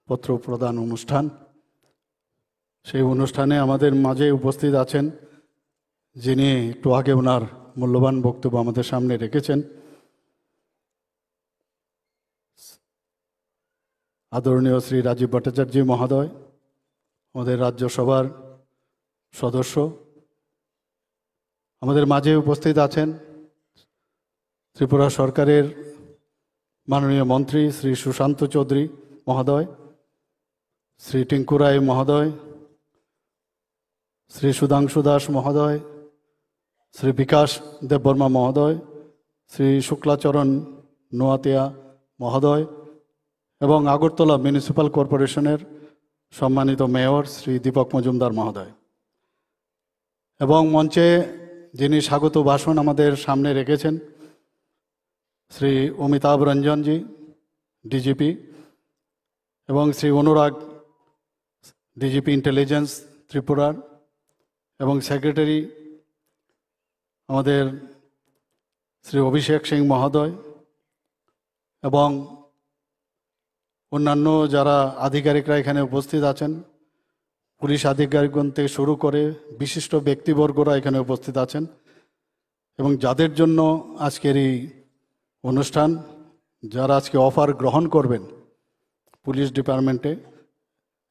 পত্র প্রদান অনুষ্ঠান। সেই অনুষ্ঠানে আমাদের মাঝে উপস্থিত আছেন যিনি একটু আগে ওনার মূল্যবান বক্তব্য আমাদের সামনে রেখেছেন, আদরণীয় শ্রী রাজীব ভট্টাচার্য মহোদয়, আমাদের রাজ্যসভার সদস্য। আমাদের মাঝে উপস্থিত আছেন ত্রিপুরা সরকারের মাননীয় মন্ত্রী শ্রী সুশান্ত চৌধুরী মহোদয়, শ্রী টিঙ্কু রায় মহোদয়, শ্রী সুধাংশু দাস মহোদয়, শ্রী বিকাশ দেববর্মা মহোদয়, শ্রী শুক্লাচরণ নোয়াতিয়া মহোদয় এবং আগরতলা মিউনিসিপ্যাল কর্পোরেশনের সম্মানিত মেয়র শ্রী দীপক মজুমদার মহোদয়, এবং মঞ্চে যিনি স্বাগত ভাষণ আমাদের সামনে রেখেছেন শ্রী অমিতাভ রঞ্জনজি ডিজিপি এবং শ্রী অনুরাগ ডিজিপি ইন্টেলিজেন্স ত্রিপুরার, এবং সেক্রেটারি আমাদের শ্রী অভিষেক সিং মহোদয়, এবং অন্যান্য যারা আধিকারিকরা এখানে উপস্থিত আছেন, পুলিশ আধিকারিকগণ থেকে শুরু করে বিশিষ্ট ব্যক্তিবর্গরা এখানে উপস্থিত আছেন, এবং যাদের জন্য আজকের এই অনুষ্ঠান, যারা আজকে অফার গ্রহণ করবেন পুলিশ ডিপার্টমেন্টে,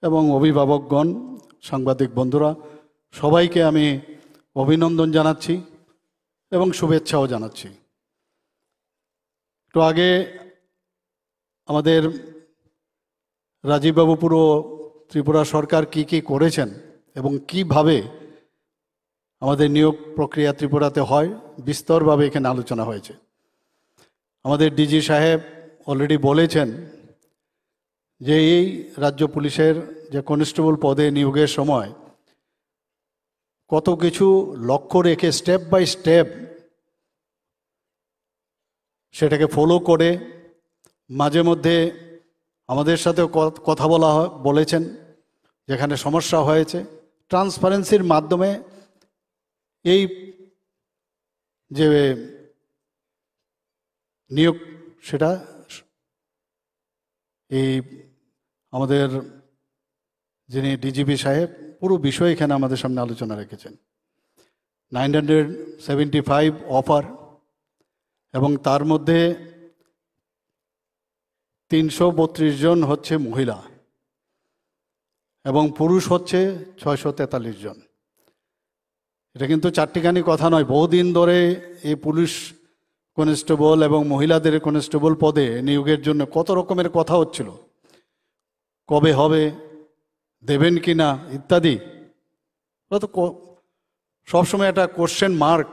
এবং অভিভাবকগণ, সাংবাদিক বন্ধুরা, সবাইকে আমি অভিনন্দন জানাচ্ছি এবং শুভেচ্ছাও জানাচ্ছি। একটু আগে আমাদের রাজীববাবু পুরো ত্রিপুরা সরকার কি কি করেছেন এবং কিভাবে আমাদের নিয়োগ প্রক্রিয়া ত্রিপুরাতে হয় বিস্তরভাবে এখানে আলোচনা হয়েছে। আমাদের ডিজি সাহেব অলরেডি বলেছেন যে এই রাজ্য পুলিশের যে কনস্টেবল পদে নিয়োগের সময় কত কিছু লক্ষ্য রেখে স্টেপ বাই স্টেপ সেটাকে ফলো করে, মাঝে মধ্যে আমাদের সাথেও কথা বলেছেন যেখানে সমস্যা হয়েছে, ট্রান্সপারেন্সির মাধ্যমে এই যে নিয়োগ সেটা এই আমাদের যিনি ডিজিপি সাহেব পুরো বিষয় এখানে আমাদের সামনে আলোচনা রেখেছেন। 975 অফার, এবং তার মধ্যে 332 জন হচ্ছে মহিলা এবং পুরুষ হচ্ছে 643 জন। এটা কিন্তু চারটিখানি কথা নয়, বহুদিন ধরে এই পুলিশ কনস্টেবল এবং মহিলাদের কনস্টেবল পদে নিয়োগের জন্য কত রকমের কথা হচ্ছিল, কবে হবে, দেবেন কি না ইত্যাদি। তো সবসময় একটা কোশ্চেন মার্ক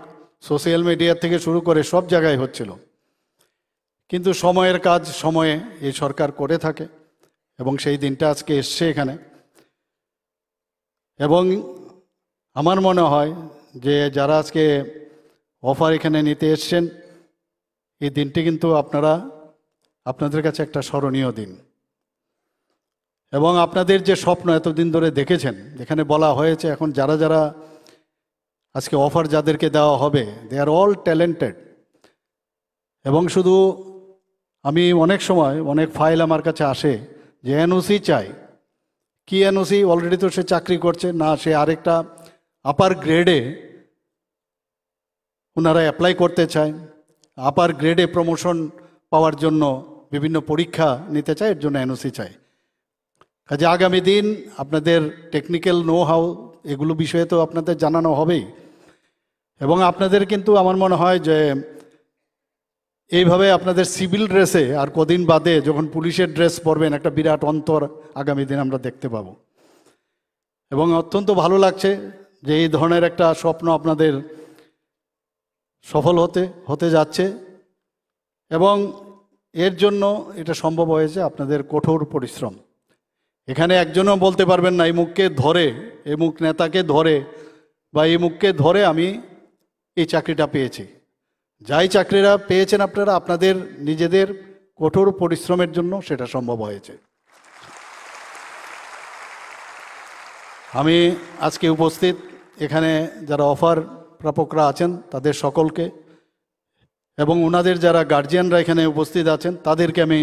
সোশ্যাল মিডিয়া থেকে শুরু করে সব জায়গায় হচ্ছিল, কিন্তু সময়ের কাজ সময়ে এই সরকার করে থাকে এবং সেই দিনটা আজকে এসছে এখানে। এবং আমার মনে হয় যে যারা আজকে অফার এখানে নিতে এসছেন, এই দিনটি কিন্তু আপনাদের কাছে একটা স্মরণীয় দিন, এবং আপনাদের যে স্বপ্ন এতদিন ধরে দেখেছেন, এখানে বলা হয়েছে এখন যারা যারা আজকে অফার যাদেরকে দেওয়া হবে, দে আর অল ট্যালেন্টেড। এবং শুধু আমি অনেক সময় অনেক ফাইল আমার কাছে আসে যে এনওসি চাই, কি এনওসি, অলরেডি তো সে চাকরি করছে না, সে আরেকটা আপার গ্রেডে ওনারা অ্যাপ্লাই করতে চায়, আপার গ্রেডে প্রমোশন পাওয়ার জন্য বিভিন্ন পরীক্ষা নিতে চায়, এর জন্য এনওসি চাই। কাজে আগামী দিন আপনাদের টেকনিক্যাল নো হাউ এগুলো বিষয়ে তো আপনাদের জানানো হবেই, এবং আপনাদের কিন্তু আমার মনে হয় যে এইভাবে আপনাদের সিভিল ড্রেসে আর কদিন বাদে যখন পুলিশের ড্রেস পরবেন, একটা বিরাট অন্তর আগামী দিন আমরা দেখতে পাবো। এবং অত্যন্ত ভালো লাগছে যে এই ধরনের একটা স্বপ্ন আপনাদের সফল হতে যাচ্ছে, এবং এর জন্য এটা সম্ভব হয়েছে আপনাদের কঠোর পরিশ্রম। এখানে একজনও বলতে পারবেন না এই মুখকে ধরে, এই মুখ নেতাকে ধরে বা এই মুখকে ধরে আমি এই চাকরিটা পেয়েছি। যাই চাকরিরা পেয়েছেন আপনারা, আপনাদের নিজেদের কঠোর পরিশ্রমের জন্য সেটা সম্ভব হয়েছে। আমি আজকে উপস্থিত এখানে যারা অফার প্রাপকরা আছেন তাদের সকলকে, এবং ওনাদের যারা গার্জিয়ানরা এখানে উপস্থিত আছেন তাদেরকে আমি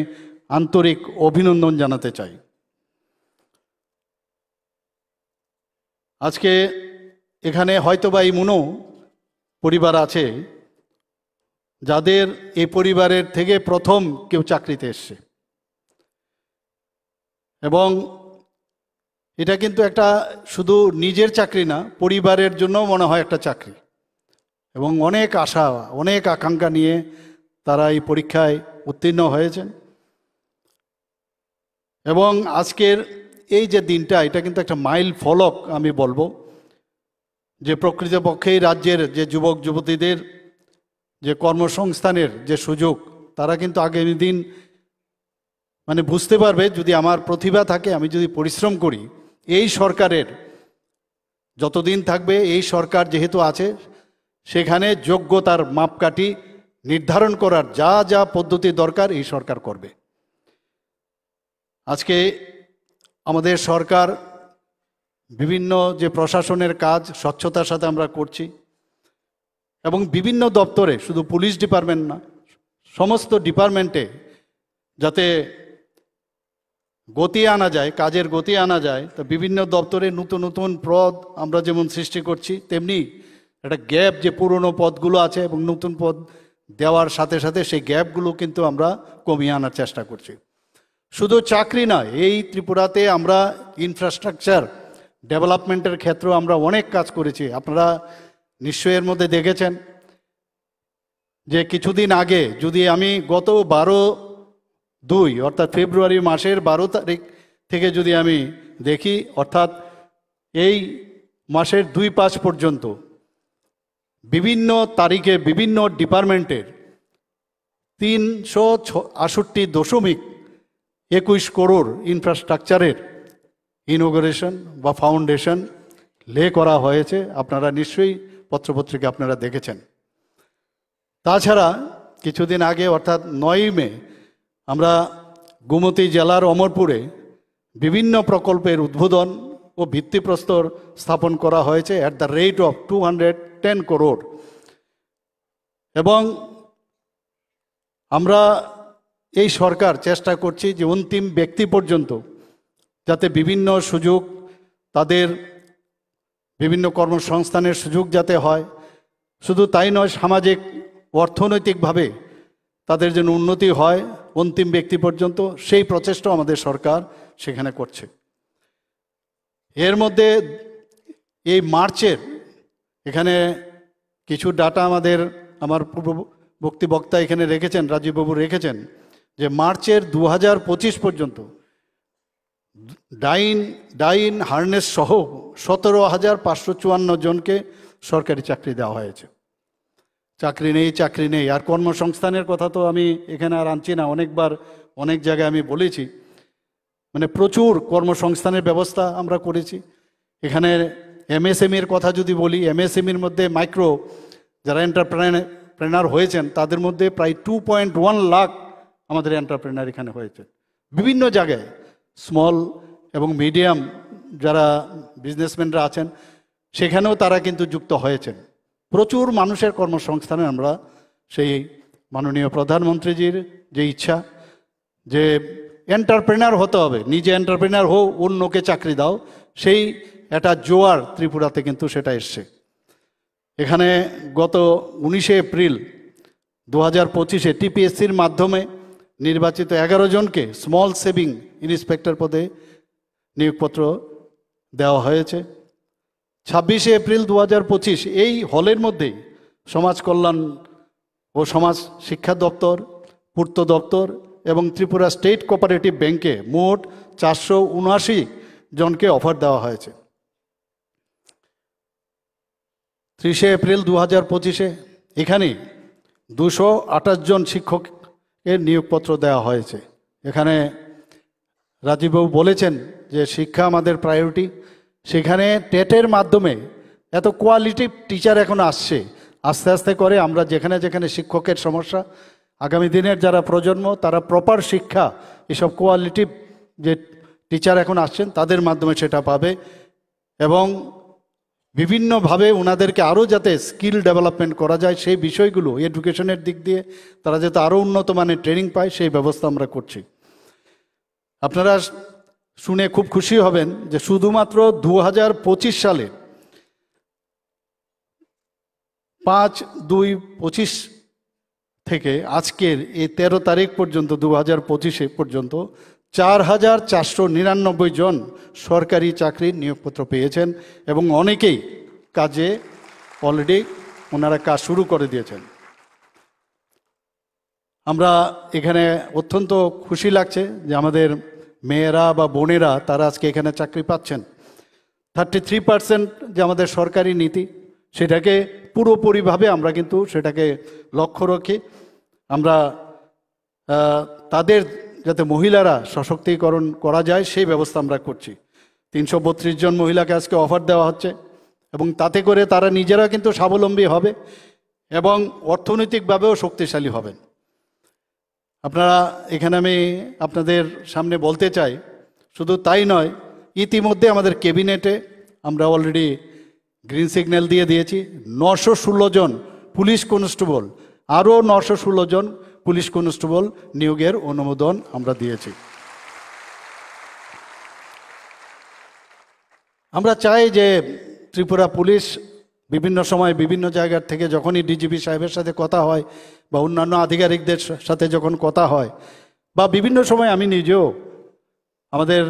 আন্তরিক অভিনন্দন জানাতে চাই। আজকে এখানে হয়তোবা এমনও পরিবার আছে যাদের এই পরিবারের থেকে প্রথম কেউ চাকরিতে এসছে, এবং এটা কিন্তু একটা শুধু নিজের চাকরি না, পরিবারের জন্য মনে হয় একটা চাকরি, এবং অনেক আশা অনেক আকাঙ্ক্ষা নিয়ে তারা এই পরীক্ষায় উত্তীর্ণ হয়েছেন। এবং আজকের এই যে দিনটা, এটা কিন্তু একটা মাইল ফলক আমি বলবো, যে প্রকৃতপক্ষেই রাজ্যের যে যুবক যুবতীদের যে কর্মসংস্থানের যে সুযোগ, তারা কিন্তু আগামী দিন মানে বুঝতে পারবে, যদি আমার প্রতিভা থাকে, আমি যদি পরিশ্রম করি, এই সরকারের যতদিন থাকবে, এই সরকার যেহেতু আছে, সেখানে যোগ্যতার মাপকাঠি নির্ধারণ করার যা যা পদ্ধতি দরকার এই সরকার করবে। আজকে আমাদের সরকার বিভিন্ন যে প্রশাসনের কাজ স্বচ্ছতার সাথে আমরা করছি, এবং বিভিন্ন দপ্তরে, শুধু পুলিশ ডিপার্টমেন্ট না, সমস্ত ডিপার্টমেন্টে যাতে গতি আনা যায়, কাজের গতি আনা যায়, তা বিভিন্ন দপ্তরে নতুন নতুন পদ আমরা যেমন সৃষ্টি করছি, তেমনি একটা গ্যাপ যে পুরনো পদগুলো আছে এবং নতুন পদ দেওয়ার সাথে সাথে সেই গ্যাপগুলো কিন্তু আমরা কমিয়ে আনার চেষ্টা করছি। শুধু চাকরি নয়, এই ত্রিপুরাতে আমরা ইনফ্রাস্ট্রাকচার ডেভেলপমেন্টের ক্ষেত্রেও আমরা অনেক কাজ করেছি। আপনারা নিশ্চয়ই এর মধ্যে দেখেছেন যে কিছুদিন আগে, যদি আমি গত 12/2 অর্থাৎ ফেব্রুয়ারি মাসের 12 তারিখ থেকে যদি আমি দেখি, অর্থাৎ এই মাসের 2-5 পর্যন্ত বিভিন্ন তারিখে বিভিন্ন ডিপার্টমেন্টের 368.21 করোড় ইনফ্রাস্ট্রাকচারের ইনোগ্রেশন বা ফাউন্ডেশন লে করা হয়েছে। আপনারা নিশ্চয়ই পত্রপত্রিকা আপনারা দেখেছেন। তাছাড়া কিছুদিন আগে অর্থাৎ 9ই মে আমরা গোমতী জেলার অমরপুরে বিভিন্ন প্রকল্পের উদ্বোধন ও ভিত্তিপ্রস্তর স্থাপন করা হয়েছে at the rate of 210 crore. এবং আমরা এই সরকার চেষ্টা করছি যে অন্তিম ব্যক্তি পর্যন্ত যাতে বিভিন্ন সুযোগ, তাদের বিভিন্ন কর্মসংস্থানের সুযোগ যাতে হয়, শুধু তাই নয়, সামাজিক অর্থনৈতিকভাবে তাদের যেন উন্নতি হয় অন্তিম ব্যক্তি পর্যন্ত, সেই প্রচেষ্টা আমাদের সরকার সেখানে করছে। এর মধ্যে এই মার্চের এখানে কিছু ডাটা আমার পূর্ববর্তী বক্তা এখানে রেখেছেন, রাজীববাবু রেখেছেন, যে মার্চের 2025 পর্যন্ত ডাইন হার্নেস সহ 17,554 জনকে সরকারি চাকরি দেওয়া হয়েছে। চাকরি নেই। আর কর্মসংস্থানের কথা তো আমি এখানে আর আনছি না, অনেকবার অনেক জায়গায় আমি বলেছি, মানে প্রচুর কর্মসংস্থানের ব্যবস্থা আমরা করেছি। এখানে এমএসএমইর কথা যদি বলি, এমএসএমইর মধ্যে মাইক্রো যারা এন্টারপ্রেনার হয়েছেন, তাদের মধ্যে প্রায় 2.1 লাখ আমাদের এন্টারপ্রেনার এখানে হয়েছে। বিভিন্ন জায়গায় স্মল এবং মিডিয়াম যারা বিজনেসম্যানরা আছেন, সেখানেও তারা কিন্তু যুক্ত হয়েছেন। প্রচুর মানুষের কর্মসংস্থানে আমরা সেই মাননীয় প্রধানমন্ত্রীজির যে ইচ্ছা যে এন্টারপ্রেনার হতে হবে, নিজে এন্টারপ্রেনার হও, অন্যকে চাকরি দাও, সেই একটা জোয়ার ত্রিপুরাতে কিন্তু সেটা এসছে। এখানে গত 19 এপ্রিল 2025-এ টিপিএসসির মাধ্যমে নির্বাচিত 11 জনকে স্মল সেভিং ইন্সপেক্টর পদে নিয়োগপত্র দেওয়া হয়েছে। 26 এপ্রিল 2025 এই হলের মধ্যেই সমাজ কল্যাণ ও সমাজ শিক্ষা দপ্তর, পূর্ত দপ্তর এবং ত্রিপুরা স্টেট কোঅপারেটিভ ব্যাংকে মোট 479 জনকে অফার দেওয়া হয়েছে। 30 এপ্রিল 2025-এ এখানে 228 জন শিক্ষকের নিয়োগপত্র দেওয়া হয়েছে। এখানে রাজীববাবু বলেছেন যে শিক্ষা আমাদের প্রায়োরিটি। সেখানে টেটের মাধ্যমে এত কোয়ালিটিভ টিচার এখন আসছে, আস্তে আস্তে করে আমরা যেখানে যেখানে শিক্ষকের সমস্যা, আগামী দিনের যারা প্রজন্ম তারা প্রপার শিক্ষা, এসব কোয়ালিটিভ যে টিচার এখন আসছেন তাদের মাধ্যমে সেটা পাবে। এবং বিভিন্নভাবে ওনাদেরকে আরও যাতে স্কিল ডেভেলপমেন্ট করা যায়, সেই বিষয়গুলো এডুকেশনের দিক দিয়ে তারা যাতে আরও উন্নত মানের ট্রেনিং পায়, সেই ব্যবস্থা আমরা করছি। আপনারা শুনে খুব খুশি হবেন যে শুধুমাত্র 2025 সালে 5/2/25 থেকে আজকের এই 13 তারিখ পর্যন্ত 2025 পর্যন্ত 4,499 জন সরকারি চাকরির নিয়োগপত্র পেয়েছেন এবং অনেকেই কাজে অলরেডি ওনারা কাজ শুরু করে দিয়েছেন। আমরা এখানে অত্যন্ত খুশি লাগছে যে আমাদের মেয়েরা বা বোনেরা তারা আজকে এখানে চাকরি পাচ্ছেন। 33% যে আমাদের সরকারি নীতি সেটাকে পুরোপুরিভাবে আমরা কিন্তু সেটাকে লক্ষ্য রাখি। আমরা তাদের যাতে মহিলারা সশক্তিকরণ করা যায় সেই ব্যবস্থা আমরা করছি। 332 জন মহিলাকে আজকে অফার দেওয়া হচ্ছে এবং তাতে করে তারা নিজেরা কিন্তু স্বাবলম্বী হবে এবং অর্থনৈতিকভাবেও শক্তিশালী হবেন। আপনারা এখানে আমি আপনাদের সামনে বলতে চাই, শুধু তাই নয়, ইতিমধ্যে আমাদের ক্যাবিনেটে আমরা অলরেডি গ্রিন সিগন্যাল দিয়ে দিয়েছি। 916 জন পুলিশ কনস্টেবল, আরও 916 জন পুলিশ কনস্টেবল নিয়োগের অনুমোদন আমরা দিয়েছি। আমরা চাই যে ত্রিপুরা পুলিশ বিভিন্ন সময় বিভিন্ন জায়গার থেকে যখনই ডিজিপি সাহেবের সাথে কথা হয় বা অন্যান্য আধিকারিকদের সাথে যখন কথা হয় বা বিভিন্ন সময় আমি নিজেও, আমাদের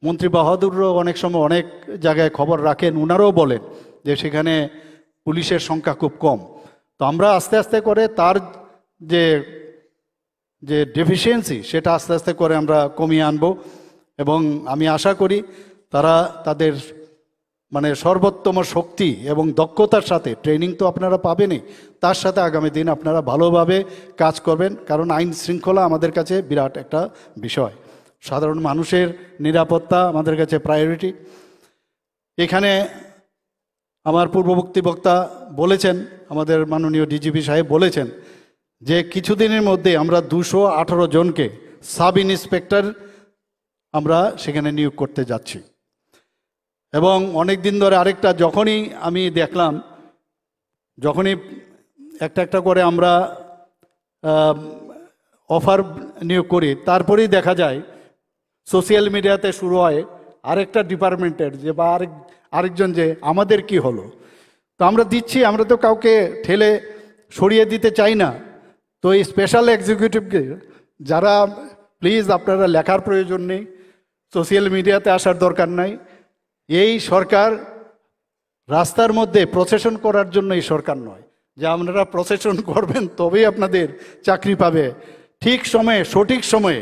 মন্ত্রী বাহাদুরও অনেক সময় অনেক জায়গায় খবর রাখেন, ওনারাও বলেন যে সেখানে পুলিশের সংখ্যা খুব কম। তো আমরা আস্তে আস্তে করে তার যে যে ডেফিসিয়েন্সি সেটা আস্তে আস্তে করে আমরা কমিয়ে আনব এবং আমি আশা করি তারা তাদের মানে সর্বোত্তম শক্তি এবং দক্ষতার সাথে, ট্রেনিং তো আপনারা পাবেনই, তার সাথে আগামী দিন আপনারা ভালোভাবে কাজ করবেন। কারণ আইন শৃঙ্খলা আমাদের কাছে বিরাট একটা বিষয়, সাধারণ মানুষের নিরাপত্তা আমাদের কাছে প্রায়োরিটি। এখানে আমার পূর্ববর্তী বক্তা বলেছেন, আমাদের মাননীয় ডিজিপি সাহেব বলেছেন যে কিছুদিনের মধ্যে আমরা 218 জনকে সাব ইন্সপেক্টর আমরা সেখানে নিয়োগ করতে যাচ্ছি। এবং অনেক দিন ধরে আরেকটা যখনই আমি দেখলাম, যখনই একটা করে আমরা অফার নিয়োগ করি, তারপরেই দেখা যায় সোশ্যাল মিডিয়াতে শুরু হয় আরেকটা ডিপার্টমেন্টের যে বা আরেকজন যে আমাদের কি হলো। তো আমরা দিচ্ছি, আমরা তো কাউকে ঠেলে সরিয়ে দিতে চাই না। তো এই স্পেশাল এক্সিকিউটিভকে যারা, প্লিজ আপনারা লেখার প্রয়োজন নেই, সোশ্যাল মিডিয়াতে আসার দরকার নাই। এই সরকার রাস্তার মধ্যে প্রসেশন করার জন্য এই সরকার নয় যে আপনারা প্রসেশন করবেন তবেই আপনাদের চাকরি পাবে। ঠিক সময়ে, সঠিক সময়ে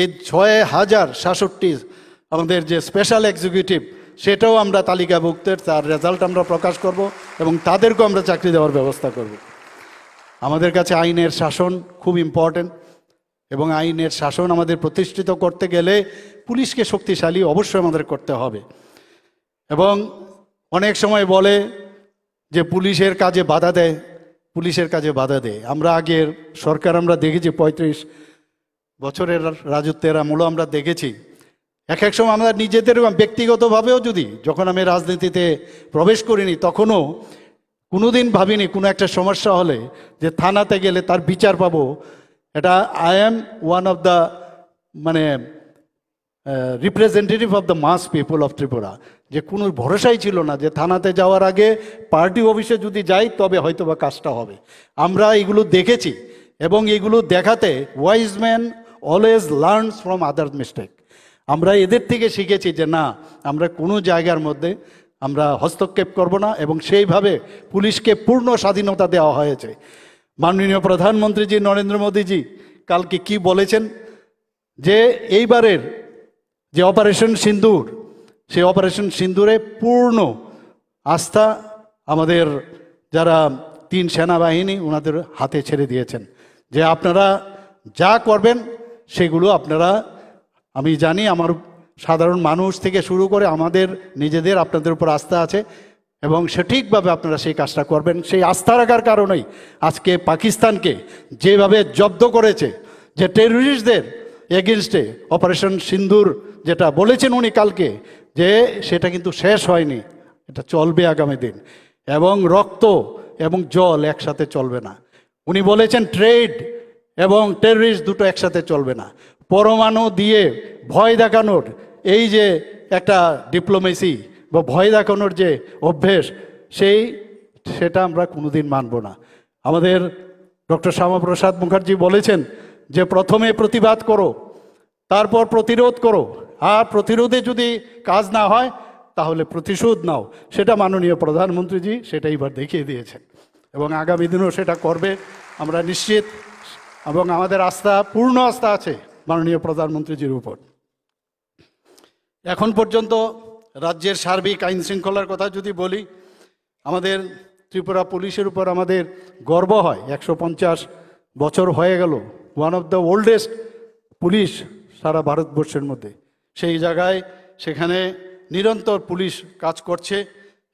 এই 6066 আমাদের যে স্পেশাল এক্সিকিউটিভ সেটাও আমরা তালিকাভুক্তের, তার রেজাল্ট আমরা প্রকাশ করব এবং তাদেরকেও আমরা চাকরি দেওয়ার ব্যবস্থা করব। আমাদের কাছে আইনের শাসন খুব ইম্পর্টেন্ট এবং আইনের শাসন আমাদের প্রতিষ্ঠিত করতে গেলে পুলিশকে শক্তিশালী অবশ্যই আমাদের করতে হবে। এবং অনেক সময় বলে যে পুলিশের কাজে বাধা দেয়, পুলিশের কাজে বাধা দেয়। আমরা আগের সরকার আমরা দেখেছি 35 বছরের রাজত্বের আমলও আমরা দেখেছি। এক সময় আমরা নিজেদের ব্যক্তিগতভাবেও যখন আমি রাজনীতিতে প্রবেশ করিনি তখনও কোনোদিন ভাবিনি কোনো একটা সমস্যা হলে যে থানাতে গেলে তার বিচার পাবো। এটা I am one of the মানে representative of the mass people of Tripura, যে কোনো ভরসাই ছিল না যে থানাতে যাওয়ার আগে পার্টি অফিসে যদি যাই তবে হয়তো বা কাজটা হবে। আমরা এগুলো দেখেছি এবং এগুলো দেখাতে wise man always learns from other mistake. আমরা এদের থেকে শিখেছি যে না, আমরা কোনো জায়গার মধ্যে আমরা হস্তক্ষেপ করব না এবং সেইভাবে পুলিশকে পূর্ণ স্বাধীনতা দেওয়া হয়েছে। মাননীয় প্রধানমন্ত্রীজি নরেন্দ্র মোদীজি কালকে কি বলেছেন যে এইবারের যে অপারেশন সিন্দুর, সেই অপারেশন সিন্দুরে পূর্ণ আস্থা আমাদের যারা 3 সেনাবাহিনী ওনাদের হাতে ছেড়ে দিয়েছেন যে আপনারা যা করবেন সেগুলো আপনারা, আমি জানি আমার সাধারণ মানুষ থেকে শুরু করে আমাদের নিজেদের আপনাদের উপর আস্থা আছে এবং সঠিকভাবে আপনারা সেই কাজটা করবেন। সেই আস্থা রাখার কারণেই আজকে পাকিস্তানকে যেভাবে জব্দ করেছে, যে টেররিস্টদের এগেনস্টে অপারেশন সিন্দুর যেটা বলেছেন উনি কালকে, যে সেটা কিন্তু শেষ হয়নি, এটা চলবে আগামী দিন। এবং রক্ত এবং জল একসাথে চলবে না। উনি বলেছেন ট্রেড এবং টেররিস্ট দুটো একসাথে চলবে না। পরমাণু দিয়ে ভয় দেখানোর এই যে একটা ডিপ্লোমেসি বা ভয় দেখানোর যে অভ্যেস সেটা আমরা কোনোদিন মানব না। আমাদের ডক্টর শ্যামাপ্রসাদ মুখার্জি বলেছেন যে প্রথমে প্রতিবাদ করো, তারপর প্রতিরোধ করো, আর প্রতিরোধে যদি কাজ না হয় তাহলে প্রতিশোধ নাও। সেটা মাননীয় প্রধানমন্ত্রীজি সেটা এবার দেখিয়ে দিয়েছেন এবং আগামী দিনেও সেটা করবে আমরা নিশ্চিত, এবং আমাদের পূর্ণ আস্থা আছে মাননীয় প্রধানমন্ত্রীজির উপর। এখন পর্যন্ত রাজ্যের সার্বিক আইন শৃঙ্খলার কথা যদি বলি, আমাদের ত্রিপুরা পুলিশের উপর আমাদের গর্ব হয়। 150 বছর হয়ে গেল, one of the oldest police সারা ভারতবর্ষের মধ্যে। সেই জায়গায় সেখানে নিরন্তর পুলিশ কাজ করছে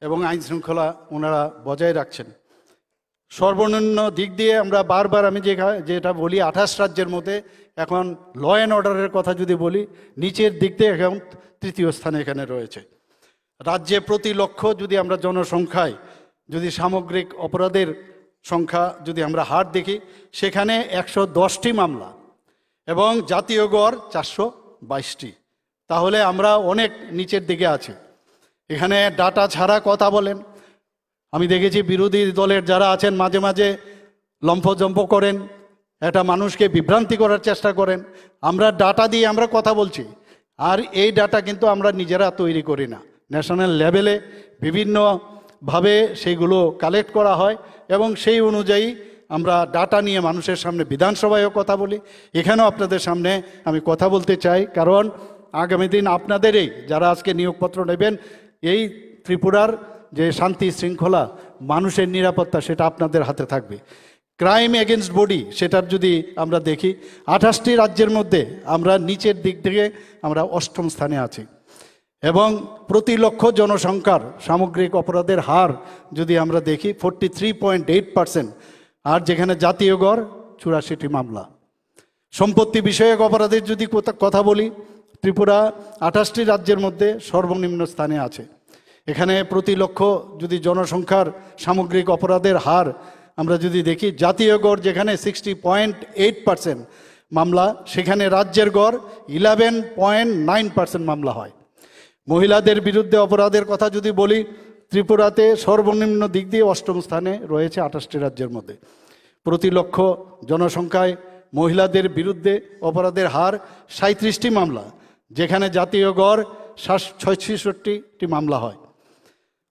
এবং আইন শৃঙ্খলা ওনারা বজায় রাখছেন। সর্বনিম্ন দিক দিয়ে আমরা বারবার আমি যেটা বলি 28 রাজ্যের মধ্যে এখন ল অ্যান্ড অর্ডারের কথা যদি বলি, নিচের দিক দিয়ে এখন তৃতীয় স্থানে এখানে রয়েছে। রাজ্যে প্রতি লক্ষ যদি আমরা জনসংখ্যায় যদি সামগ্রিক অপরাধের সংখ্যা যদি আমরা হার দেখি, সেখানে 110টি মামলা এবং জাতীয় গড় 422টি। তাহলে আমরা অনেক নিচের দিকে আছি। এখানে ডাটা ছাড়া কথা বলেন। আমি দেখেছি বিরোধী দলের যারা আছেন মাঝে মাঝে লম্ফজম্প করেন, একটা মানুষকে বিভ্রান্তি করার চেষ্টা করেন। আমরা ডাটা দিয়ে আমরা কথা বলছি, আর এই ডাটা কিন্তু আমরা নিজেরা তৈরি করি না। ন্যাশনাল লেভেলে বিভিন্নভাবে সেইগুলো কালেক্ট করা হয় এবং সেই অনুযায়ী আমরা ডাটা নিয়ে মানুষের সামনে বিধানসভায়ও কথা বলি। এখানেও আপনাদের সামনে আমি কথা বলতে চাই, কারণ আগামী দিন আপনাদেরই যারা আজকে নিয়োগপত্র নেবেন, এই ত্রিপুরার যে শান্তি শৃঙ্খলা, মানুষের নিরাপত্তা, সেটা আপনাদের হাতে থাকবে। ক্রাইম এগেনস্ট বডি সেটার যদি আমরা দেখি, 28টি রাজ্যের মধ্যে আমরা নিচের দিক থেকে আমরা 8ম স্থানে আছি। এবং প্রতি লক্ষ জনসংখ্যার সামগ্রিক অপরাধের হার যদি আমরা দেখি 43.8%, আর যেখানে জাতীয় গড় 84টি মামলা। সম্পত্তি বিষয়ক অপরাধের যদি কথা বলি, ত্রিপুরা 28টি রাজ্যের মধ্যে সর্বনিম্ন স্থানে আছে। এখানে প্রতি লক্ষ যদি জনসংখ্যার সামগ্রিক অপরাধের হার আমরা যদি দেখি, জাতীয় গড় যেখানে 60.8% মামলা, সেখানে রাজ্যের গড় 11.9% মামলা হয়। মহিলাদের বিরুদ্ধে অপরাধের কথা যদি বলি, ত্রিপুরাতে সর্বনিম্ন দিক দিয়ে 8ম স্থানে রয়েছে 28টি রাজ্যের মধ্যে। প্রতি লক্ষ জনসংখ্যায় মহিলাদের বিরুদ্ধে অপরাধের হার 37টি মামলা, যেখানে জাতীয় গড় 66টি মামলা হয়।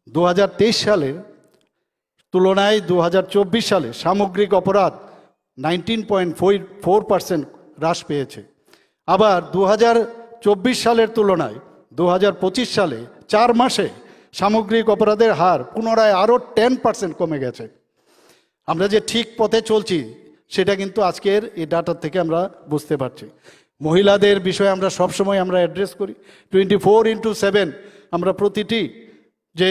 2023 সালের তুলনায় 2024 সালে সামগ্রিক অপরাধ 19.4% হ্রাস পেয়েছে। আবার 2024 সালের তুলনায় 2025 সালে 4 মাসে সামগ্রিক অপরাধের হার পুনরায় আরও 10% কমে গেছে। আমরা যে ঠিক পথে চলছি সেটা কিন্তু আজকের এই ডাটা থেকে আমরা বুঝতে পারছি। মহিলাদের বিষয়ে আমরা সবসময় আমরা অ্যাড্রেস করি, 24/7 আমরা প্রতিটি যে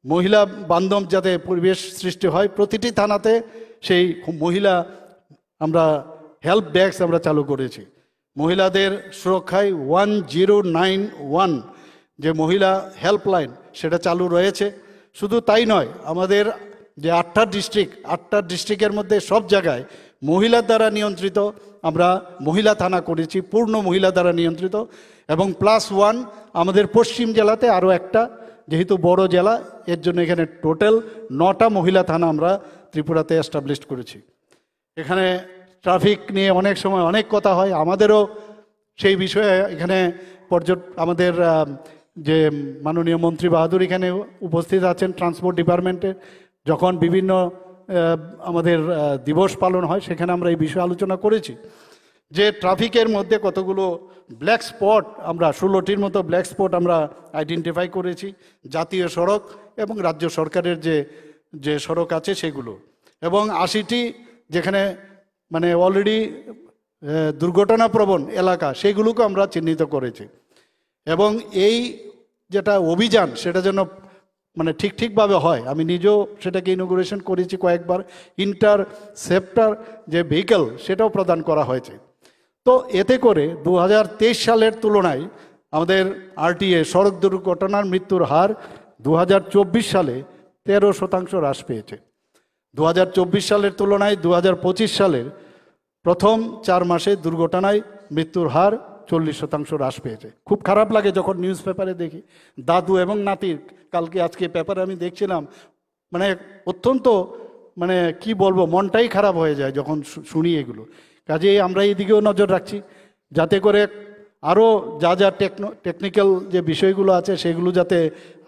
মহিলা বান্ধব যাতে পরিবেশ সৃষ্টি হয়, প্রতিটি থানাতে সেই মহিলা আমরা হেল্প ডেস্ক আমরা চালু করেছি। মহিলাদের সুরক্ষায় 1091 যে মহিলা হেল্পলাইন সেটা চালু রয়েছে। শুধু তাই নয়, আমাদের যে 8টা ডিস্ট্রিক্টের মধ্যে সব জায়গায় মহিলার দ্বারা নিয়ন্ত্রিত আমরা মহিলা থানা করেছি, পূর্ণ মহিলা দ্বারা নিয়ন্ত্রিত। এবং +1 আমাদের পশ্চিম জেলাতে আরও একটা, যেহেতু বড় জেলা, এর জন্য এখানে টোটাল 9টা মহিলা থানা আমরা ত্রিপুরাতে এস্টাবলিশ করেছি। এখানে ট্রাফিক নিয়ে অনেক সময় অনেক কথা হয়, আমাদেরও সেই বিষয়ে এখানে আমাদের যে মাননীয় মন্ত্রী বাহাদুর এখানে উপস্থিত আছেন ট্রান্সপোর্ট ডিপার্টমেন্টের, যখন বিভিন্ন আমাদের দিবস পালন হয় সেখানে আমরা এই বিষয়ে আলোচনা করেছি যে ট্রাফিকের মধ্যে কতগুলো ব্ল্যাক স্পট, আমরা 16টির মতো ব্ল্যাক স্পট আমরা আইডেন্টিফাই করেছি, জাতীয় সড়ক এবং রাজ্য সরকারের যে সড়ক আছে সেগুলো, এবং 80টি যেখানে মানে অলরেডি দুর্ঘটনাপ্রবণ এলাকা সেগুলোকে আমরা চিহ্নিত করেছি। এবং এই যেটা অভিযান সেটা যেন মানে ঠিকভাবে হয়, আমি নিজেও সেটাকে ইনোগ্রেশন করেছি কয়েকবার। ইন্টারসেপ্টার যে ভেহিকল সেটাও প্রদান করা হয়েছে। তো এতে করে 2023 সালের তুলনায় আমাদের আরটিএ সড়ক দুর্ঘটনার মৃত্যুর হার 2024 সালে 13% হ্রাস পেয়েছে। 2024 সালের তুলনায় 2025 সালের প্রথম 4 মাসে দুর্ঘটনায় মৃত্যুর হার 40% হ্রাস পেয়েছে। খুব খারাপ লাগে যখন নিউজ পেপারে দেখি দাদু এবং নাতির, কালকে আজকে পেপারে আমি দেখছিলাম, মানে অত্যন্ত মানে কি বলবো, মনটাই খারাপ হয়ে যায় যখন শুনি এগুলো। কাজেই আমরা এই দিকেও নজর রাখছি যাতে করে আরও যা যা টেকনিক্যাল যে বিষয়গুলো আছে সেগুলো যাতে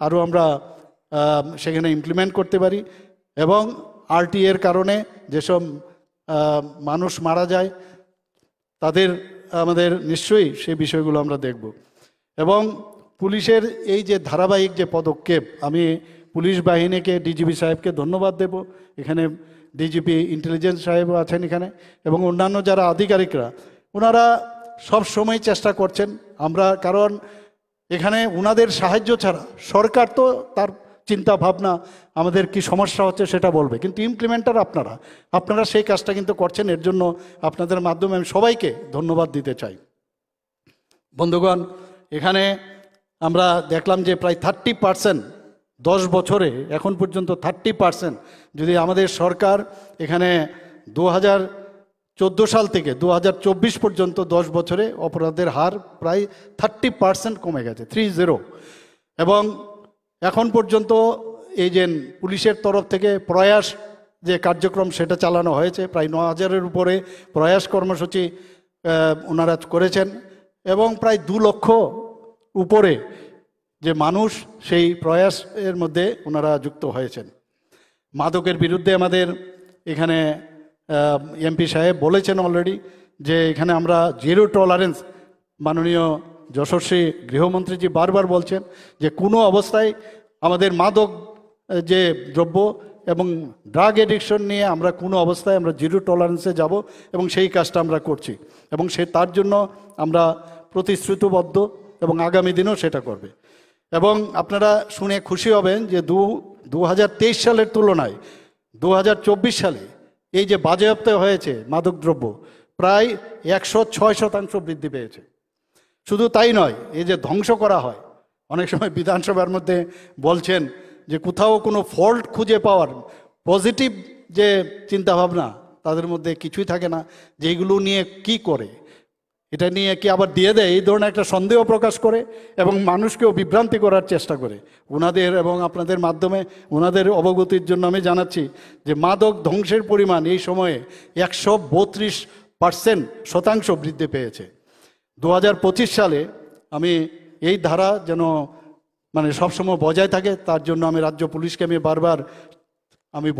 আরও আমরা সেখানে ইমপ্লিমেন্ট করতে পারি, এবং আরটি এর কারণে যেসব মানুষ মারা যায় তাদের আমাদের নিশ্চয়ই সেই বিষয়গুলো আমরা দেখব। এবং পুলিশের এই যে ধারাবাহিক যে পদক্ষেপ, আমি পুলিশ বাহিনীকে, ডিজিপি সাহেবকে ধন্যবাদ দেব। এখানে ডিজিপি ইন্টেলিজেন্স সাহেবও আছেন এখানে, এবং অন্যান্য যারা আধিকারিকরা, ওনারা সব সময় চেষ্টা করছেন। আমরা কারণ এখানে ওনাদের সাহায্য ছাড়া সরকার তো তার চিন্তা ভাবনা আমাদের কি সমস্যা হচ্ছে সেটা বলবে, কিন্তু ইমপ্লিমেন্টার আপনারা সেই কাজটা কিন্তু করছেন। এর জন্য আপনাদের মাধ্যমে আমি সবাইকে ধন্যবাদ দিতে চাই। বন্ধুগণ, এখানে আমরা দেখলাম যে প্রায় 30% 10 বছরে এখন পর্যন্ত 30%, যদি আমাদের সরকার এখানে 2014 সাল থেকে 2024 পর্যন্ত 10 বছরে অপরাধের হার প্রায় 30% কমে গেছে, 30। এবং এখন পর্যন্ত এই যে পুলিশের তরফ থেকে প্রয়াস যে কার্যক্রম সেটা চালানো হয়েছে, প্রায় 9000-এর উপরে প্রয়াস কর্মসূচি ওনারা করেছেন, এবং প্রায় 2 লক্ষ উপরে যে মানুষ সেই প্রয়াসের মধ্যে ওনারা যুক্ত হয়েছেন। মাদকের বিরুদ্ধে আমাদের এখানে এমপি সাহেব বলেছেন অলরেডি যে এখানে আমরা জিরো টলারেন্স, মাননীয় যশস্বী গৃহমন্ত্রীজি বারবার বলছেন যে কোনো অবস্থায় আমাদের মাদক যে দ্রব্য এবং ড্রাগ এডিকশন নিয়ে আমরা কোনো অবস্থায় আমরা জিরো টলারেন্সে যাব, এবং সেই কাজটা আমরা করছি, এবং তার জন্য আমরা প্রতিশ্রুতিবদ্ধ, এবং আগামী দিনেও সেটা করবে। এবং আপনারা শুনে খুশি হবেন যে 2023 সালের তুলনায় 2024 সালে এই যে বাজেয়াপ্ত হয়েছে মাদকদ্রব্য প্রায় 106% বৃদ্ধি পেয়েছে। শুধু তাই নয়, এই যে ধ্বংস করা হয়, অনেক সময় বিধানসভার মধ্যে বলছেন যে কোথাও কোনো ফল্ট খুঁজে পাওয়ার পজিটিভ যে চিন্তাভাবনা তাদের মধ্যে কিছুই থাকে না, যেগুলো নিয়ে কি করে, এটা নিয়ে কি আবার দিয়ে দেয়, এই ধরনের একটা সন্দেহ প্রকাশ করে এবং মানুষকেও বিভ্রান্তি করার চেষ্টা করে। ওনাদের এবং আপনাদের মাধ্যমে ওনাদের অবগতির জন্য আমি জানাচ্ছি যে মাদক ধ্বংসের পরিমাণ এই সময়ে 132% বৃদ্ধি পেয়েছে। 2025 সালে আমি এই ধারা যেন মানে সবসময় বজায় থাকে তার জন্য আমি রাজ্য পুলিশকে আমি বারবার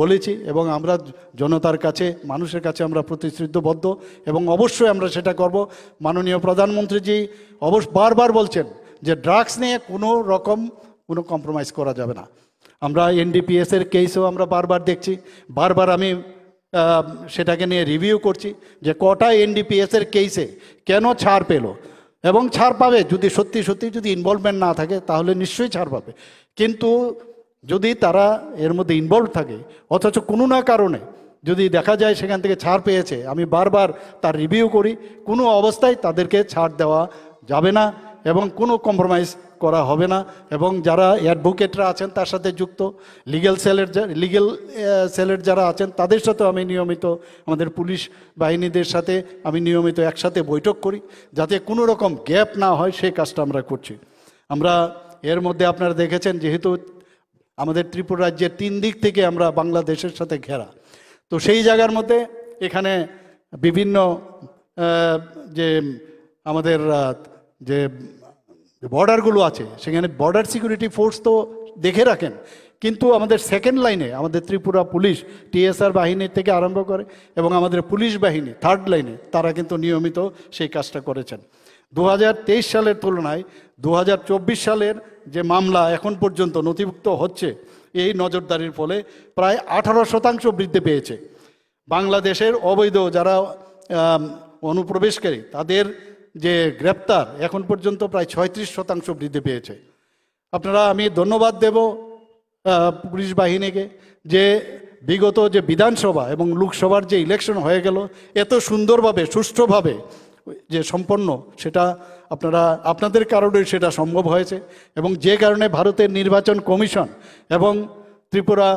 বলেছি, এবং আমরা জনতার কাছে, মানুষের কাছে আমরা প্রতিশ্রুতিবদ্ধ, এবং অবশ্যই আমরা সেটা করব। মাননীয় প্রধানমন্ত্রীজি বারবার বলছেন যে ড্রাগস নিয়ে কোনো রকম কোনো কম্প্রোমাইজ করা যাবে না। আমরা এনডিপিএসের কেসও আমরা বারবার দেখছি, বারবার আমি সেটাকে নিয়ে রিভিউ করছি যে কটা এনডিপিএসের কেসে কেন ছাড় পেল, এবং ছাড় পাবে যদি সত্যি সত্যি যদি ইনভলভমেন্ট না থাকে তাহলে নিশ্চয়ই ছাড় পাবে। কিন্তু যদি তারা এর মধ্যে ইনভলভ থাকে অথচ কোনো না কারণে যদি দেখা যায় সেখান থেকে ছাড় পেয়েছে, আমি বারবার তার রিভিউ করি, কোনো অবস্থায় তাদেরকে ছাড় দেওয়া যাবে না এবং কোনো কম্প্রোমাইজ করা হবে না। এবং যারা অ্যাডভোকেটরা আছেন তার সাথে যুক্ত, লিগ্যাল সেলের যারা আছেন তাদের সাথেও আমি নিয়মিত, আমাদের পুলিশ বাহিনীদের সাথে আমি নিয়মিত একসাথে বৈঠক করি যাতে কোনো রকম গ্যাপ না হয়, সেই কাজটা আমরা করছি। আমরা এর মধ্যে আপনারা দেখেছেন যেহেতু আমাদের ত্রিপুরা রাজ্যের 3 দিক থেকে আমরা বাংলাদেশের সাথে ঘেরা, তো সেই জায়গার মধ্যে এখানে বিভিন্ন যে আমাদের যে বর্ডারগুলো আছে সেখানে বর্ডার সিকিউরিটি ফোর্স তো দেখে রাখেন, কিন্তু আমাদের সেকেন্ড লাইনে আমাদের ত্রিপুরা পুলিশ টিএসআর বাহিনীর থেকে আরম্ভ করে এবং আমাদের পুলিশ বাহিনী থার্ড লাইনে তারা কিন্তু নিয়মিত সেই কাজটা করেছেন। 2023 সালের তুলনায় 2024 সালের যে মামলা এখন পর্যন্ত নথিভুক্ত হচ্ছে, এই নজরদারির ফলে প্রায় 18% বৃদ্ধি পেয়েছে। বাংলাদেশের অবৈধ যারা অনুপ্রবেশকারী তাদের যে গ্রেপ্তার এখন পর্যন্ত প্রায় 36% বৃদ্ধি পেয়েছে। আপনারা, আমি ধন্যবাদ দেব পুলিশ বাহিনীকে যে বিগত যে বিধানসভা এবং লোকসভার যে ইলেকশন হয়ে গেল এত সুন্দরভাবে সুষ্ঠুভাবে যে সম্পন্ন, সেটা আপনাদের কারণে সেটা সম্ভব হয়েছে। এবং যে কারণে ভারতের নির্বাচন কমিশন এবং ত্রিপুরা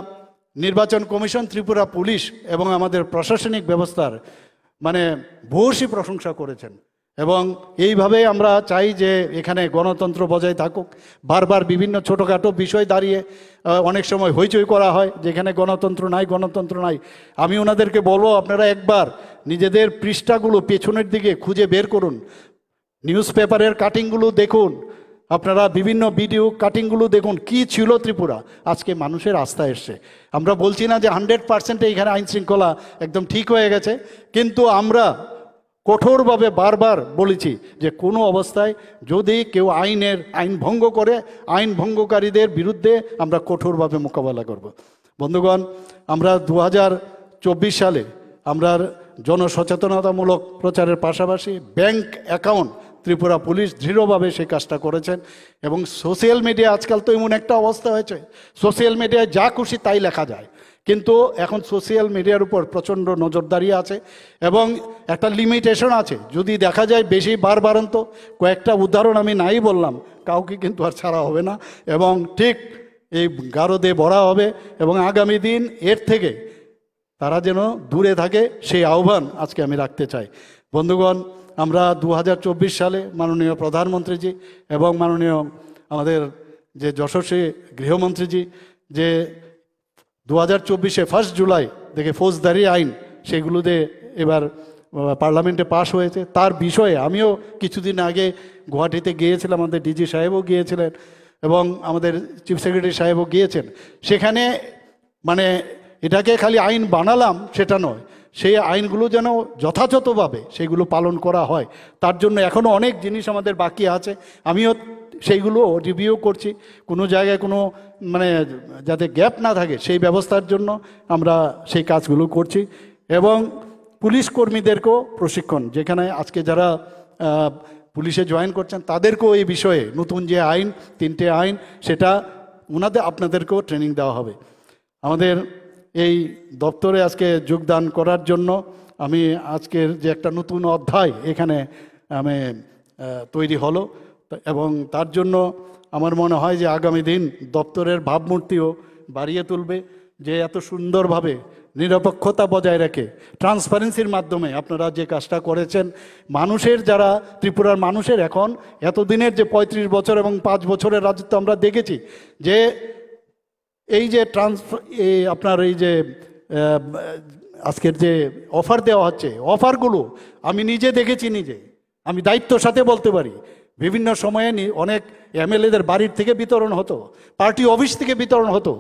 নির্বাচন কমিশন, ত্রিপুরা পুলিশ এবং আমাদের প্রশাসনিক ব্যবস্থার ভূয়সী প্রশংসা করেছেন এবং এইভাবে আমরা চাই যে এখানে গণতন্ত্র বজায় থাকুক। বারবার বিভিন্ন ছোটোখাটো বিষয় দাঁড়িয়ে অনেক সময় হইচই করা হয়, যেখানে গণতন্ত্র নাই, গণতন্ত্র নাই। আমি ওনাদেরকে বলবো, আপনারা একবার নিজেদের পৃষ্ঠাগুলো পেছনের দিকে খুঁজে বের করুন, নিউজ পেপারের কাটিংগুলো দেখুন, আপনারা বিভিন্ন ভিডিও কাটিংগুলো দেখুন, কি ছিল ত্রিপুরা, আজকে মানুষের আস্থা এসছে। আমরা বলছি না যে 100% এখানে আইন শৃঙ্খলা একদম ঠিক হয়ে গেছে, কিন্তু আমরা কঠোরভাবে বারবার বলেছি যে কোনো অবস্থায় যদি কেউ আইন ভঙ্গ করে, আইন ভঙ্গকারীদের বিরুদ্ধে আমরা কঠোরভাবে মোকাবেলা করব। বন্ধুগণ, আমরা 2024 সালে আমরা জনসচেতনতামূলক প্রচারের পাশাপাশি ব্যাংক অ্যাকাউন্ট ত্রিপুরা পুলিশ দৃঢ়ভাবে সেই কাজটা করেছেন। এবং সোশ্যাল মিডিয়া, আজকাল তো এমন একটা অবস্থা হয়েছে, সোশ্যাল মিডিয়ায় যা খুশি তাই লেখা যায়, কিন্তু এখন সোশ্যাল মিডিয়ার উপর প্রচণ্ড নজরদারি আছে এবং একটা লিমিটেশন আছে। যদি দেখা যায় বেশি বারবারন্ত, কয়েকটা উদাহরণ আমি নাই বললাম, কাউকে কিন্তু আর ছাড়া হবে না এবং ঠিক এই গারদে ভরা হবে। এবং আগামী দিন এর থেকে তারা যেন দূরে থাকে, সেই আহ্বান আজকে আমি রাখতে চাই। বন্ধুগণ, আমরা 2024 সালে মাননীয় প্রধানমন্ত্রীজি এবং মাননীয় আমাদের যে যশস্বী গৃহমন্ত্রীজি যে 2024-এ 1 জুলাই থেকে ফৌজদারি আইন সেগুলোতে এবার পার্লামেন্টে পাশ হয়েছে, তার বিষয়ে আমিও কিছুদিন আগে গুয়াহাটিতে গিয়েছিলাম, আমাদের ডিজি সাহেবও গিয়েছিলেন এবং আমাদের চিফ সেক্রেটারি সাহেবও গিয়েছেন। সেখানে মানে এটাকে খালি আইন বানালাম সেটা নয়, সেই আইনগুলো যেন যথাযথভাবে সেগুলো পালন করা হয়, তার জন্য এখনও অনেক জিনিস আমাদের বাকি আছে। আমিও সেইগুলো রিভিউ করছি, কোনো জায়গায় কোনো মানে যাতে গ্যাপ না থাকে সেই ব্যবস্থার জন্য আমরা সেই কাজগুলো করছি। এবং পুলিশ কর্মীদেরকেও প্রশিক্ষণ, যেখানে আজকে যারা পুলিশে জয়েন করছেন তাদেরকেও এই বিষয়ে নতুন যে আইন, 3টে আইন, সেটা আপনাদেরকেও ট্রেনিং দেওয়া হবে। আমাদের এই দপ্তরে আজকে যোগদান করার জন্য আমি আজকের যে একটা নতুন অধ্যায় এখানে আমি তৈরি হলো, এবং তার জন্য আমার মনে হয় যে আগামী দিন দপ্তরের ভাবমূর্তিও বাড়িয়ে তুলবে, যে এত সুন্দরভাবে নিরপেক্ষতা বজায় রেখে ট্রান্সপারেন্সির মাধ্যমে আপনারা যে কাজটা করেছেন, মানুষের যারা ত্রিপুরার মানুষের এখন এতদিনের যে 35 বছর এবং 5 বছরের রাজত্ব আমরা দেখেছি, যে এই যে আপনার এই যে আজকের যে অফার দেওয়া হচ্ছে, অফারগুলো আমি নিজে দেখেছি, আমি দায়িত্বর সাথে বলতে পারি। বিভিন্ন সময়ে অনেক এমএলএদের বাড়ির থেকে বিতরণ হতো, পার্টি অফিস থেকে বিতরণ হতো।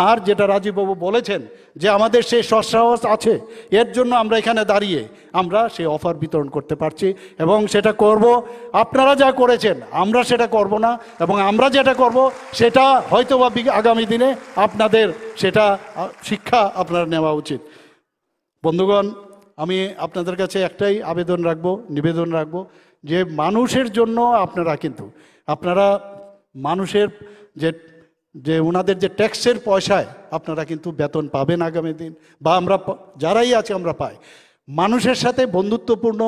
আর যেটা রাজীববাবু বলেছেন যে আমাদের সেই সৎসাহস আছে, এর জন্য আমরা এখানে দাঁড়িয়ে আমরা সেই অফার বিতরণ করতে পারছি এবং সেটা করব। আপনারা যা করেছেন আমরা সেটা করব না, এবং আমরা যেটা করব সেটা হয়তো বা আগামী দিনে আপনাদের সেটা শিক্ষা আপনারা নেওয়া উচিত। বন্ধুগণ, আমি আপনাদের কাছে একটাই নিবেদন রাখবো যে মানুষের জন্য আপনারা মানুষের যে ওনাদের যে ট্যাক্সের পয়সায় আপনারা কিন্তু বেতন পাবেন আগামী দিন, বা আমরা যারাই আছে আমরা পাই। মানুষের সাথে বন্ধুত্বপূর্ণ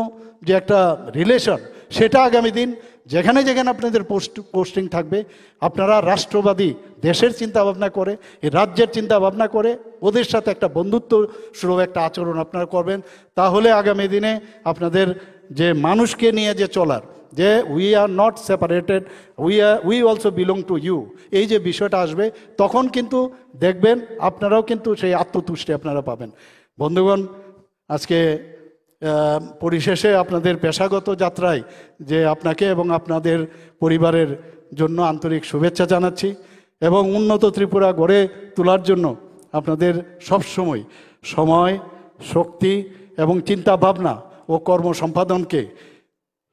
যে একটা রিলেশন, সেটা আগামী দিন যেখানে যেখানে আপনাদের পোস্টিং থাকবে, আপনারা রাষ্ট্রবাদী দেশের চিন্তাভাবনা করে, এই রাজ্যের চিন্তাভাবনা করে ওদের সাথে একটা বন্ধুত্ব সুলভ একটা আচরণ আপনারা করবেন। তাহলে আগামী দিনে আপনাদের যে মানুষকে নিয়ে যে চলার, যে we are not separated, we also belong to you, এই যে বিষয়টা আসবে, তখন কিন্তু দেখবেন আপনারাও কিন্তু সেই আত্মতুষ্টি আপনারা পাবেন। বন্ধুগণ, আজকে পরিশেষে আপনাদের পেশাগত যাত্রায় যে আপনাকে এবং আপনাদের পরিবারের জন্য আন্তরিক শুভেচ্ছা জানাচ্ছি, এবং উন্নত ত্রিপুরা গড়ে তোলার জন্য আপনাদের সবসময় সময়, শক্তি এবং চিন্তাভাবনা ও কর্ম সম্পাদনকে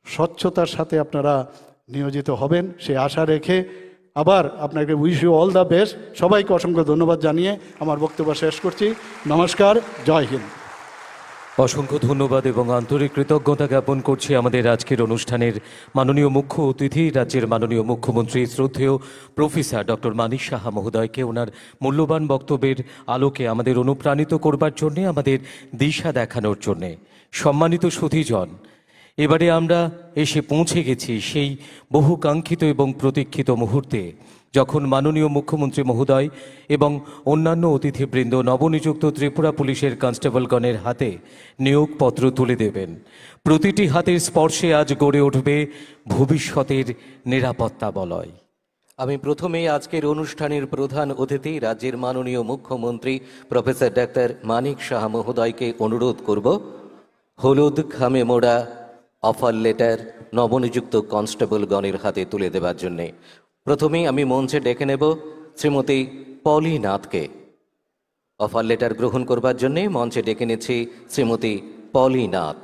স্বচ্ছতার সাথে আপনারা নিয়োজিত হবেন, সে আশা রেখে আবার আপনাকে wish you all the best. সবাইকে অসংখ্য ধন্যবাদ জানিয়ে আমার বক্তব্য শেষ করছি। নমস্কার, জয় হিন্দ। অসংখ্য ধন্যবাদ এবং আন্তরিক কৃতজ্ঞতা জ্ঞাপন করছি আমাদের আজকের অনুষ্ঠানের মাননীয় মুখ্য অতিথি, রাজ্যের মাননীয় মুখ্যমন্ত্রী শ্রদ্ধেয় প্রফেসর ডক্টর মানিক সাহা মহোদয়কে, ওনার মূল্যবান বক্তব্যের আলোকে আমাদের অনুপ্রাণিত করবার জন্যে, আমাদের দিশা দেখানোর জন্যে। সম্মানিত সুধীজন, এবারে আমরা এসে পৌঁছে গেছি সেই বহুকাঙ্ক্ষিত এবং প্রতীক্ষিত মুহূর্তে, যখন মাননীয় মুখ্যমন্ত্রী মহোদয় এবং অন্যান্য অতিথিবৃন্দ নবনিযুক্ত ত্রিপুরা পুলিশের কনস্টেবলগণের হাতে নিয়োগপত্র তুলে দেবেন। প্রতিটি হাতের স্পর্শে আজ গড়ে উঠবে ভবিষ্যতের নিরাপত্তা বলয়। আমি প্রথমেই আজকের অনুষ্ঠানের প্রধান অতিথি রাজ্যের মাননীয় মুখ্যমন্ত্রী প্রফেসর ডাক্তার মানিক সাহা মহোদয়কে অনুরোধ করব হলুদ খামে মোড়া অফার লেটার নবনিযুক্ত কনস্টেবলগণের হাতে তুলে দেওয়ার জন্যে। প্রথমেই আমি মঞ্চে ডেকে নেব শ্রীমতী পলি নাথকে। অফার লেটার গ্রহণ করবার জন্যে মঞ্চে ডেকে নিচ্ছি শ্রীমতী পলি নাথ।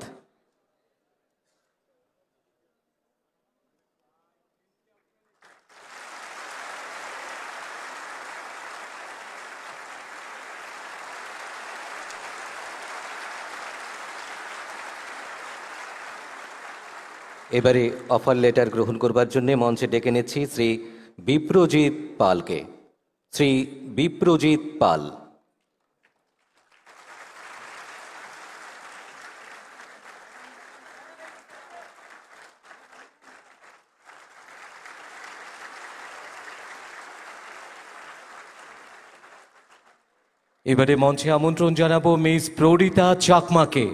এবারে অফার লেটার গ্রহণ করবার জন্য মঞ্চে ডেকে নিচ্ছি শ্রী বিপ্রজিৎ পালকে। শ্রী বিপ্রজিৎ পাল। এবারে মঞ্চে আমন্ত্রণ জানাবো মিস প্ররিতা চাকমাকে।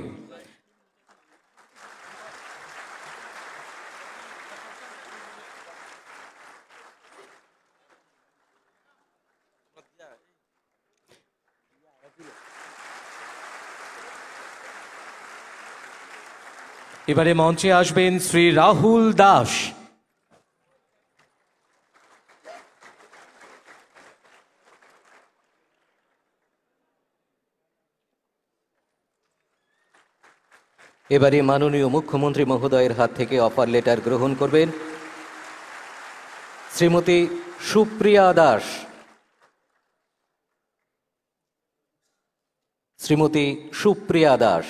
এবারে মঞ্চে আসবেন শ্রী রাহুল দাস। এবারে মাননীয় মুখ্যমন্ত্রী মহোদয়ের হাত থেকে অফার লেটার গ্রহণ করবেন শ্রীমতী সুপ্রিয়া দাস। শ্রীমতী সুপ্রিয়া দাস।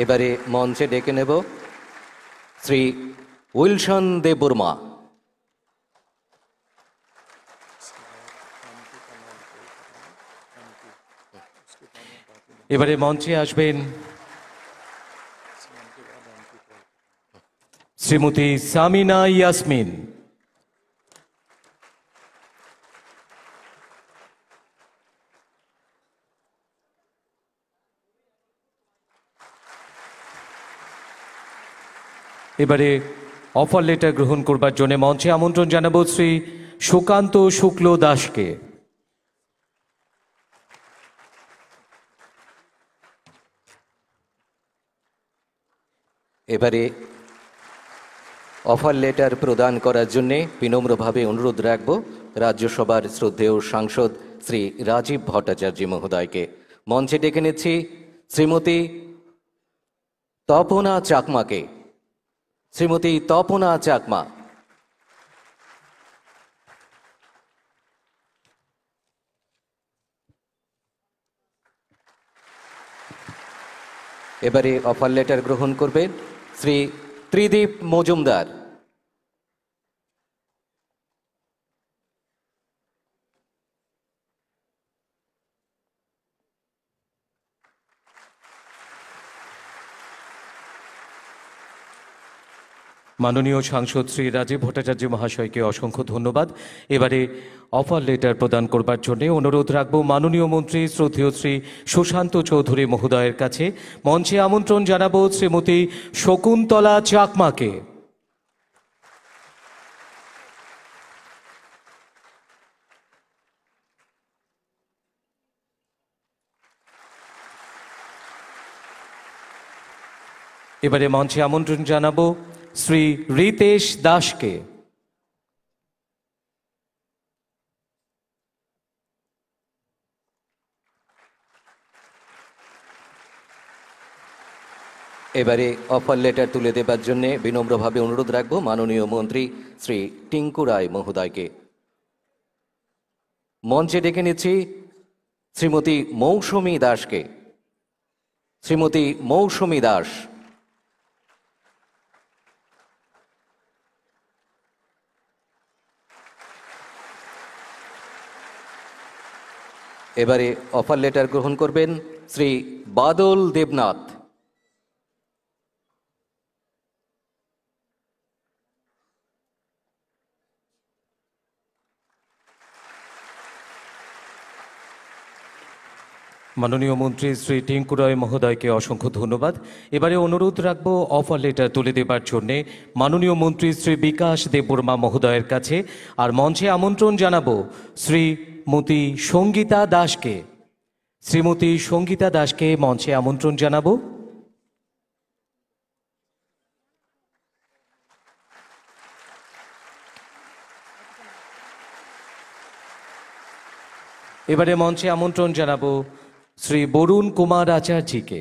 এবারে মঞ্চে ডেকে নেব শ্রী উইলসন দেববর্মা। এবারে মঞ্চে আসবেন শ্রীমতী সামিনা ইয়াসমিন। এবারে অফার লেটার গ্রহণ করবার জন্য মঞ্চে আমন্ত্রণ জানাবো শ্রী সুকান্ত শুক্ল দাসকে। এবারে অফার লেটার প্রদান করার জন্য বিনম্রভাবে অনুরোধ রাখব রাজ্যসভার শ্রদ্ধেয় সাংসদ শ্রী রাজীব ভট্টাচার্য মহোদয়কে। মঞ্চে ডেকে নিচ্ছি শ্রীমতী তপনা চাকমাকে। শ্রীমতী তপনা চাকমা। এবারে অফার লেটার গ্রহণ করবেন শ্রী ত্রিদীপ মজুমদার। মাননীয় সাংসদ শ্রী রাজীব ভট্টাচার্য মহাশয়কে অসংখ্য ধন্যবাদ। এবারে অফার লেটার প্রদান করবার জন্য অনুরোধ রাখব মাননীয় মন্ত্রী শ্রদ্ধেয় শ্রী সুশান্ত চৌধুরী মহোদয়ের কাছে। মঞ্চে আমন্ত্রণ জানাবো শ্রীমতী শকুন্তলা চাকমাকে। এবারে মঞ্চে আমন্ত্রণ জানাবো শ্রী রিতেশ দাসকে। এবারে অফার লেটার তুলে দেবার জন্য বিনম্রভাবে অনুরোধ রাখব মাননীয় মন্ত্রী শ্রী টিঙ্কু রায় মহোদয়কে। মঞ্চে ডেকে নিচ্ছি শ্রীমতী মৌসুমী দাসকে। শ্রীমতী মৌসুমী দাস। এবারে অফার লেটার গ্রহণ করবেন শ্রী বাদল দেবনাথ। মাননীয় মন্ত্রী শ্রী টিঙ্কু রায় মহোদয়কে অসংখ্য ধন্যবাদ। এবারে অনুরোধ রাখবো অফার লেটার তুলে দেবার জন্যে মাননীয় মন্ত্রী শ্রী বিকাশ দেববর্মা মহোদয়ের কাছে। আর মঞ্চে আমন্ত্রণ জানাবো শ্রীমতী সঙ্গীতা দাসকে। শ্রীমতী সঙ্গীতা দাসকে মঞ্চে আমন্ত্রণ জানাবো। এবারে মঞ্চে আমন্ত্রণ জানাবো শ্রী বরুণ কুমার আচার্যকে।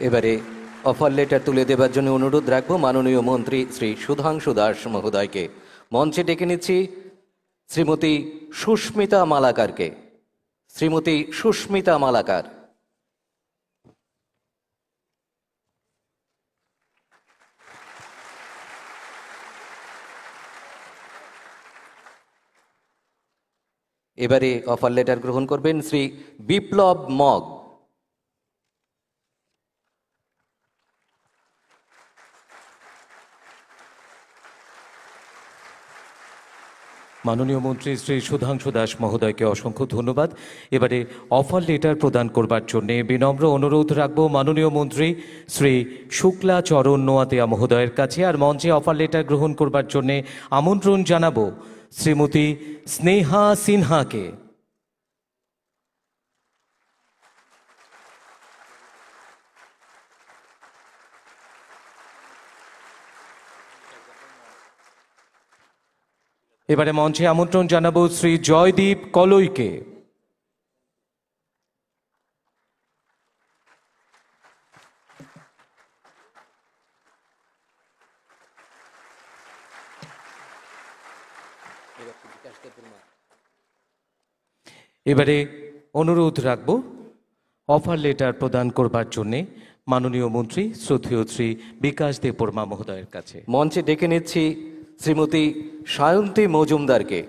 এবারে অফার লেটার তুলে দেবার জন্য অনুরোধ রাখবো মাননীয় মন্ত্রী শ্রী সুধাংশু দাস মহোদয়কে। মঞ্চে ডেকে নিচ্ছি শ্রীমতী সুস্মিতা মালাকারকে। শ্রীমতী সুস্মিতা মালাকার। এবারে অফার লেটার গ্রহণ করবেন শ্রী বিপ্লব মগ। মাননীয় মন্ত্রী শ্রী সুধাংশু দাস মহোদয়কে অসংখ্য ধন্যবাদ। এবারে অফার লেটার প্রদান করবার জন্যে বিনম্র অনুরোধ রাখবো মাননীয় মন্ত্রী শ্রী শুক্লা চরণ নোয়াতিয়া মহোদয়ের কাছে। আর মঞ্চে অফার লেটার গ্রহণ করবার জন্যে আমন্ত্রণ জানাবো শ্রীমতী স্নেহা সিনহাকে। এবারে মঞ্চে আমন্ত্রণ জানাবো শ্রী জয়দীপ কলইকে। এবারে অনুরোধ রাখবো অফার লেটার প্রদান করবার জন্যে মাননীয় মন্ত্রী শ্রদ্ধেয় শ্রী বিকাশ দেববর্মা মহোদয়ের কাছে। মঞ্চে ডেকে নিচ্ছি শ্রীমতী সায়ন্তী মজুমদারকে।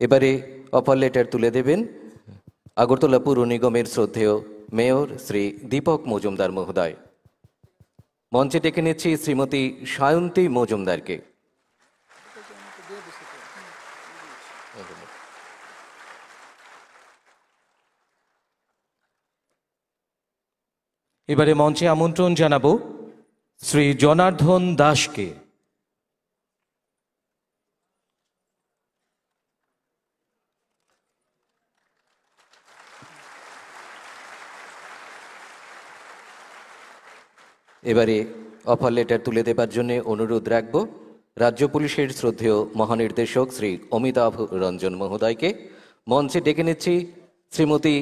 এবারে অফার লেটার তুলে দেবেন আগরতলা পুর নিগমের শ্রদ্ধেয় মেয়র শ্রী দীপক মজুমদার মহোদয়। মঞ্চে ডেকে নিচ্ছি শ্রীমতী সায়ন্তী মজুমদারকে। এবারে মঞ্চে আমন্ত্রণ জানাবো শ্রী জনার্দন দাসকে। এবারে অফার লেটার তুলে দেবার জন্য অনুরোধ রাখব রাজ্য পুলিশের শ্রদ্ধেয় মহানির্দেশক শ্রী অমিতাভ রঞ্জন মহোদয়কে। মঞ্চে ডেকে নিচ্ছি শ্রীমতী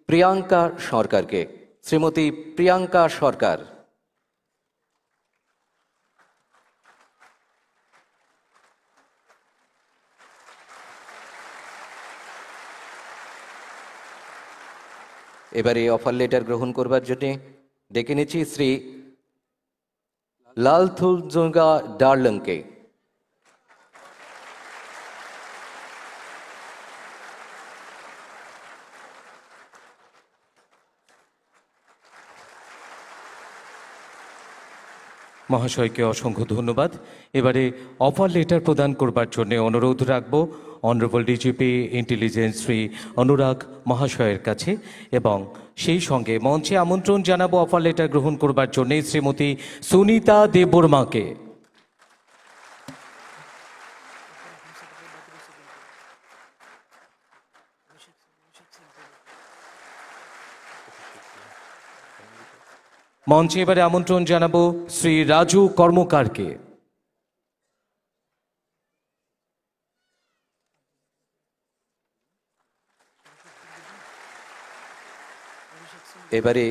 প্রিয়াঙ্কা সরকারকে। শ্রীমতী প্রিয়াঙ্কা সরকার। এবারে অফার লেটার গ্রহণ করবার জন্য ডেকে নিচ্ছি শ্রী লালথুলজঙ্গা ডার্লংকে। মহাশয়কে অসংখ্য ধন্যবাদ। এবারে অফার লেটার প্রদান করবার জন্য অনুরোধ রাখবো অনারেবল ডিজিপি ইন্টেলিজেন্স শ্রী অনুরাগ মহাশয়ের কাছে এবং সেই সঙ্গে মঞ্চে আমন্ত্রণ জানাবো অফার লেটার গ্রহণ করবার জন্য শ্রীমতী সুনিতা দেববর্মাকে। মঞ্চে এবারে আমন্ত্রণ জানাবো শ্রী রাজু কর্মকারকে। এবারে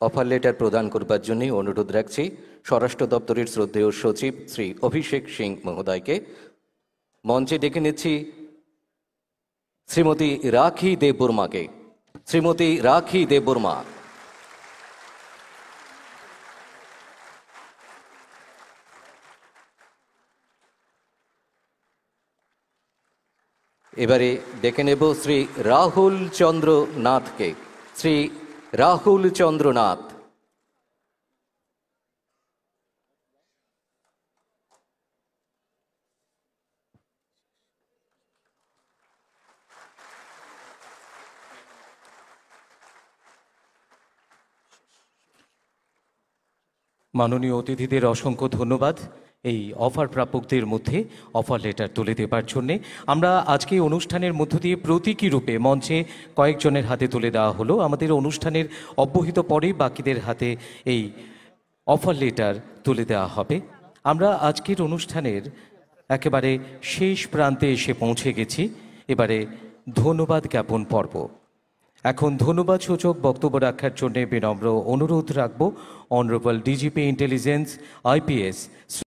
অফার লেটার প্রদান করবার জন্য অনুরোধ রাখছি স্বরাষ্ট্র দপ্তরের শ্রদ্ধেয় সচিব শ্রী অভিষেক সিং মহোদয়কে। মঞ্চে ডেকে নিচ্ছি শ্রীমতী রাখি দেববর্মাকে। শ্রীমতী রাখি দেববর্মা। এবারে ডেকে নেব শ্রী রাহুল চন্দ্র নাথকে। শ্রী রাহুল চন্দ্র নাথ। মাননীয় অতিথিদের অসংখ্য ধন্যবাদ এই অফার প্রাপকদের মধ্যে অফার লেটার তুলে দেবার জন্যে। আমরা আজকে অনুষ্ঠানের মধ্য দিয়ে প্রতীকী রূপে মঞ্চে কয়েকজনের হাতে তুলে দেওয়া হলো। আমাদের অনুষ্ঠানের অব্যহিত পরে বাকিদের হাতে এই অফার লেটার তুলে দেওয়া হবে। আমরা আজকের অনুষ্ঠানের একেবারে শেষ প্রান্তে এসে পৌঁছে গেছি। এবারে ধন্যবাদ জ্ঞাপন পর্ব। এখন ধন্যবাদ সূচক বক্তব্য রাখার জন্য বিনম্র অনুরোধ রাখব অনারেবল ডিজিপি ইন্টেলিজেন্স IPS